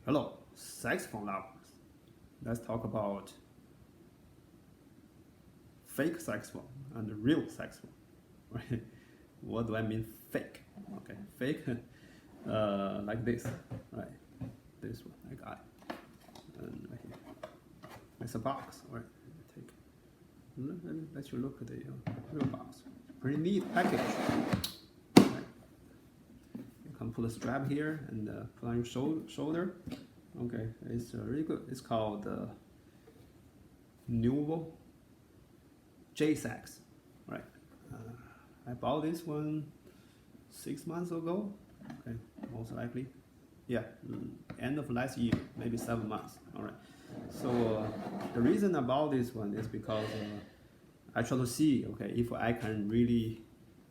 Hello, saxophone lovers. Let's talk about fake saxophone and real saxophone. Right? What do I mean fake? Okay, fake like this, right? This one I got, and right here. It's a box, right? Take. Let me let you look at the real box. Pretty neat package. Right? You can put a strap here and put on your shoulder. Okay, it's really good. It's called Nuevo Jsax, right? I bought this one 6 months ago. Okay, most likely, yeah, end of last year, maybe 7 months. All right. So the reason I bought this one is because I try to see, okay, if I can really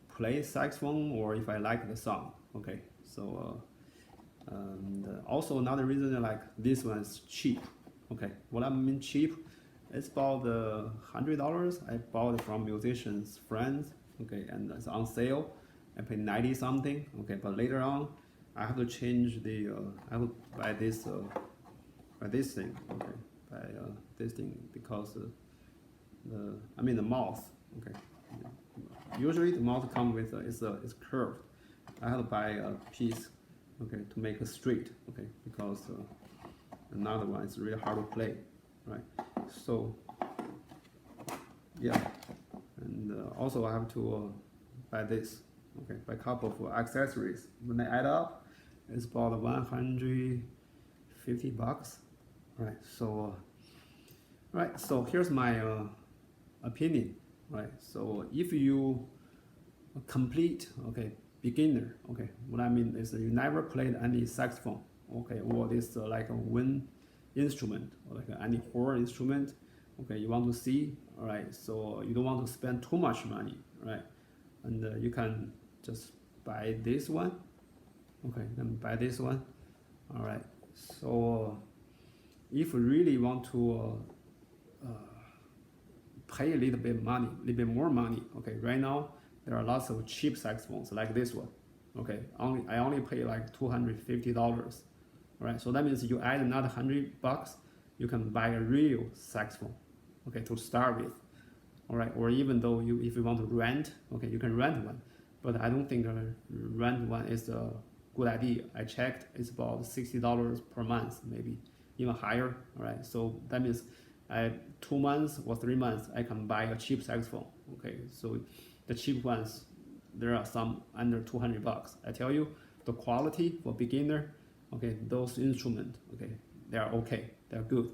play saxophone or if I like the song. Okay, so. And also another reason, like this one is cheap. Okay, what I mean cheap, it's about $100. I bought it from musicians friends. Okay, and it's on sale. I paid 90 something. Okay, but later on, I have to change the. I have to buy this thing. Okay, buy this thing because the mouth. Okay, usually the mouth comes with it's curved. I have to buy a piece. Okay, to make it straight, okay, because another one is really hard to play, right? So, yeah, and also I have to buy this, okay, buy a couple of accessories. When I add up, it's about $150, right? So, right, so here's my opinion, right? So if you complete, okay, beginner, okay, what I mean is you never played any saxophone, okay, or this like a wind instrument or like any horn instrument, okay, you want to see, all right, so you don't want to spend too much money, right, and you can just buy this one, okay, then buy this one, all right. So if you really want to pay a little bit more money, okay, right now there are lots of cheap saxophones like this one. Okay, I only pay like $250. Right, so that means you add another $100, you can buy a real saxophone. Okay, to start with. All right, or even though if you want to rent, okay, you can rent one. But I don't think rent one is a good idea. I checked, it's about $60 per month, maybe even higher. All right, so that means 2 months or 3 months I can buy a cheap saxophone. Okay, so the cheap ones, there are some under $200. I tell you, the quality for beginner, okay, those instruments, okay, they are okay, they're good,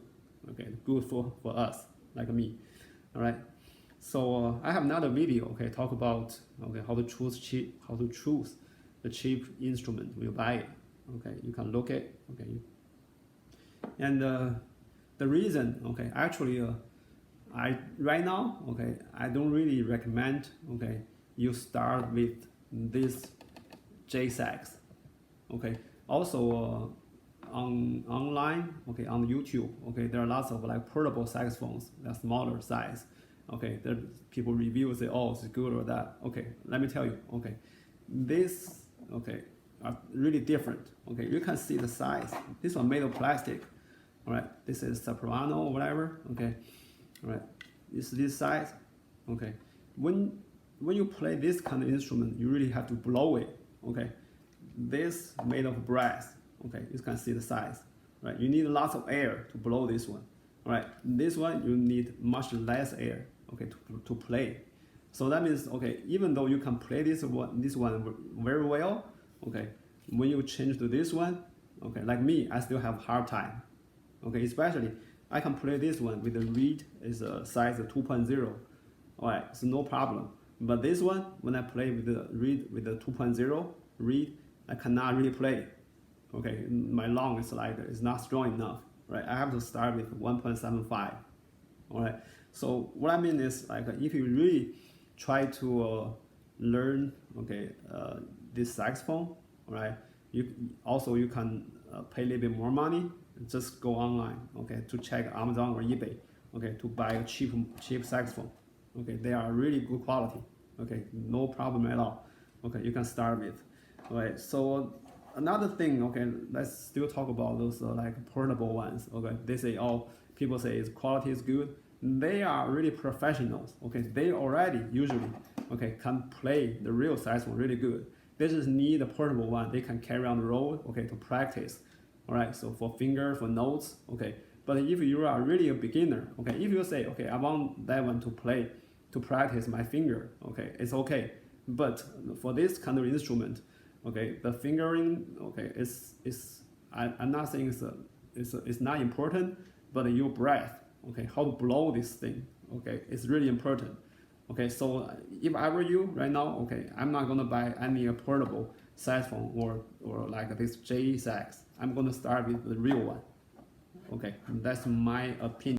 okay, good for us like me, all right. So I have another video, okay, talk about okay how to choose the cheap instrument when you buy it. Okay, you can look at okay, and the reason, okay, actually right now, okay, I don't really recommend, okay, you start with this Jsax, okay. Also online, okay, on YouTube, okay, there are lots of like portable saxophones, they're smaller size, okay. There people review say, oh, it's good or that. Okay, let me tell you, okay, this, okay, are really different. Okay, you can see the size. This one made of plastic. All right, this is soprano or whatever. Okay. All right, this size, okay. When you play this kind of instrument, you really have to blow it, okay. This made of brass, okay. You can see the size, right. You need lots of air to blow this one, all right. This one you need much less air, okay, to play. So that means, okay, even though you can play this one very well, okay, when you change to this one, okay, like me, I still have hard time, okay, especially. I can play this one with the reed is a size 2.0. All right, so no problem. But this one, when I play with the reed with the 2.0 reed, I cannot really play. Okay, my lung is like it's not strong enough. Right, I have to start with 1.75. All right. So what I mean is like if you really try to learn, okay, this saxophone, all right, you can pay a little bit more money. Just go online, okay, to check Amazon or eBay, okay, to buy a cheap saxophone. Okay, they are really good quality. Okay, no problem at all. Okay, you can start with. All right, so another thing, okay, let's still talk about those like portable ones. Okay, they say, oh, people say its quality is good. They are really professionals. Okay, they already usually, okay, can play the real saxophone really good. They just need a portable one they can carry on the road, okay, to practice. All right, so for finger, for notes, okay. But if you are really a beginner, okay, if you say, okay, I want that one to play, to practice my finger, okay, it's okay. But for this kind of instrument, okay, the fingering, okay, I'm not saying it's not important, but your breath, okay, how to blow this thing, okay, it's really important. Okay, so if I were you right now, okay, I'm not gonna buy any portable saxophone or like this Jsax. I'm gonna start with the real one. Okay, that's my opinion.